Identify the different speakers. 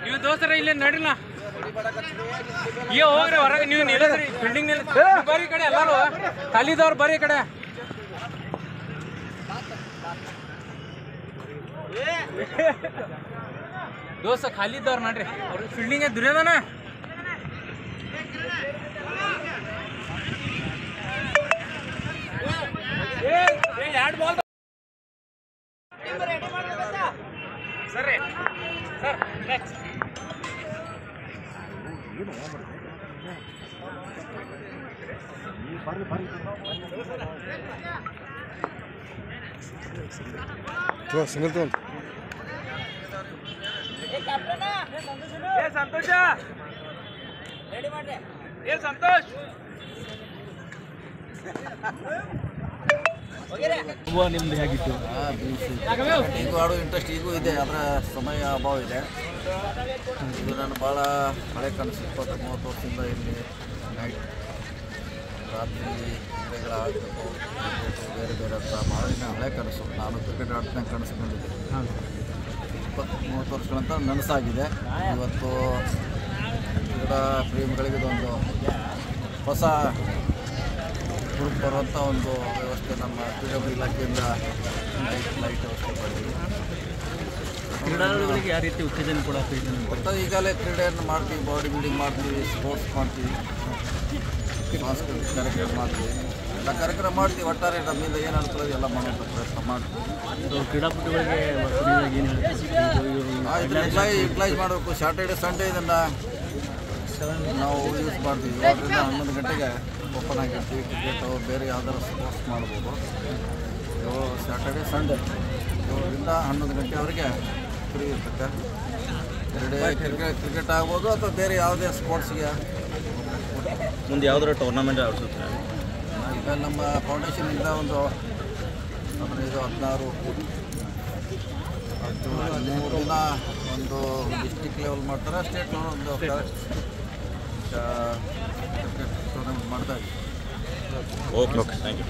Speaker 1: ನೀವು ದೋಸ್ತರ ಇಲ್ಲೇ ನಡಿಲ್ಲ ಈ ಹೋಗ್ರಿ ಹೊರಗೆ ನೀವು ನಿಲ್ಲಿಸ್ರಿ ಬಿಲ್ಡಿಂಗ್ ಬರೀ ಕಡೆ ಎಲ್ಲರೂ ಖಾಲಿದವ್ರು ಬರೀ ಕಡೆ ದೋಸ್ತ ಖಾಲಿದ್ದವ್ರು ನಡ್ರಿ ಅವ್ರ ಫೀಲ್ಡಿಂಗ್ ದುರ್ಯೋದನ ಸರಿ ಸರ್ ನೆಕ್ಸ್ಟ್
Speaker 2: ಸಿಂಗಲ್ ತಗೊಂಡು
Speaker 1: ಸಂತೋಷ ಸಂತೋಷ್ ನಿಮ್ದು ಹೇಗಿತ್ತು
Speaker 3: ಈಗೂ ಆಡೋ ಇಂಟ್ರೆಸ್ಟ್ ಈಗೂ ಇದೆ, ಅದರ ಸಮಯ ಅಭಾವ ಇದೆ. ಇದು ನಾನು ಭಾಳ ಹಳೆ ಕನಸು, 20-30 ವರ್ಷದಿಂದ ಇಲ್ಲಿ ನೈಟ್ ರಾತ್ರಿ ಕ್ರೀಡೆಗಳು ಆಗಬೇಕು ಬೇರೆ ಬೇರೆ ಅಂತ ಭಾಳ ಹಳೆ ಕನಸು. ನಾನು ಕ್ರಿಕೆಟ್ ಆಡ್ತಾನೆ ಕನಸ್ಕೊಂಡಿದ್ದೆ. 20-30 ವರ್ಷಗಳಂತ ನನಸಾಗಿದೆ. ಇವತ್ತು ಕ್ರೀಡಾ ಪ್ರೇಮಿಗಳಿಗೆ ಇದೊಂದು ಹೊಸ ಗ್ರೂಪ್ ಬರುವಂಥ ಒಂದು ವ್ಯವಸ್ಥೆ ನಮ್ಮ ಕ್ರೀಡಾ ಇಲಾಖೆಯಿಂದ ಲೈಟ್ ವ್ಯವಸ್ಥೆ ಮಾಡಿದ್ವಿ.
Speaker 1: ಕ್ರೀಡಾಳುಗಳಿಗೆ ಯಾವ ರೀತಿ ಉತ್ತೇಜನ ಕೊಡೋಕೆ
Speaker 3: ಒಟ್ಟು ಈಗಾಗಲೇ ಕ್ರೀಡೆಯನ್ನು ಮಾಡ್ತೀವಿ, ಬಾಡಿ ಬಿಲ್ಡಿಂಗ್ ಮಾಡ್ತೀವಿ, ಸ್ಪೋರ್ಟ್ಸ್ ಮಾಡ್ತೀವಿ, ಸಾಂಸ್ಕೃತಿಕ ಕಾರ್ಯಕ್ರಮ ಮಾಡ್ತೀವಿ, ಎಲ್ಲ ಕಾರ್ಯಕ್ರಮ ಮಾಡ್ತೀವಿ. ಒಟ್ಟಾರೆ ನಮ್ಮಿಂದ ಏನು ಅನುಕೂಲ ಎಲ್ಲ ಮಾಡುವಂಥ ಪ್ರಯತ್ನ ಮಾಡ್ತೀವಿ.
Speaker 1: ಕ್ರೀಡಾಪಟುಗಳಿಗೆ ಏನು
Speaker 3: ಇದನ್ನ ಯುಟಿಲೈಸ್ ಮಾಡಬೇಕು. ಸ್ಯಾಟರ್ಡೆ ಸಂಡೇ ಇದನ್ನು ನಾವು ಯೂಸ್ ಮಾಡ್ತೀವಿ. 7ರಿಂದ 11 ಗಂಟೆಗೆ ಓಪನ್ ಆಗಿರ್ತೀವಿ. ಕ್ರಿಕೆಟು ಬೇರೆ ಯಾವ್ದಾರು ಸ್ಪೋರ್ಟ್ಸ್ ಮಾಡ್ಬೋದು. ಸ್ಯಾಟರ್ಡೆ ಸಂಡೇ 7ರಿಂದ 11 ಗಂಟೆವರೆಗೆ ಫ್ರೀ ಇರ್ತದೆ. ಕ್ರಿಕೆಟ್ ಆಗ್ಬೋದು ಅಥವಾ ಬೇರೆ ಯಾವುದೇ ಸ್ಪೋರ್ಟ್ಸ್ಗೆ.
Speaker 4: ಮುಂದೆ ಯಾವ್ದಾರ ಟೂರ್ನಮೆಂಟ್ ಆಡಿಸುತ್ತೆ
Speaker 3: ಈಗ ನಮ್ಮ ಫೌಂಡೇಶನಿಂದ ಒಂದು 15-16 3 ದಿನ ಒಂದು ಡಿಸ್ಟಿಕ್ ಲೆವೆಲ್ ಮಾಡ್ತಾರೆ, ಸ್ಟೇಟ್ ಲೆವೆಲ್ ಒಂದು ಕ್ರಿಕೆಟ್ ಟೂರ್ನಮೆಂಟ್ ಮಾಡ್ತಾ ಇದ್ದೀವಿ.
Speaker 4: Okay thank you.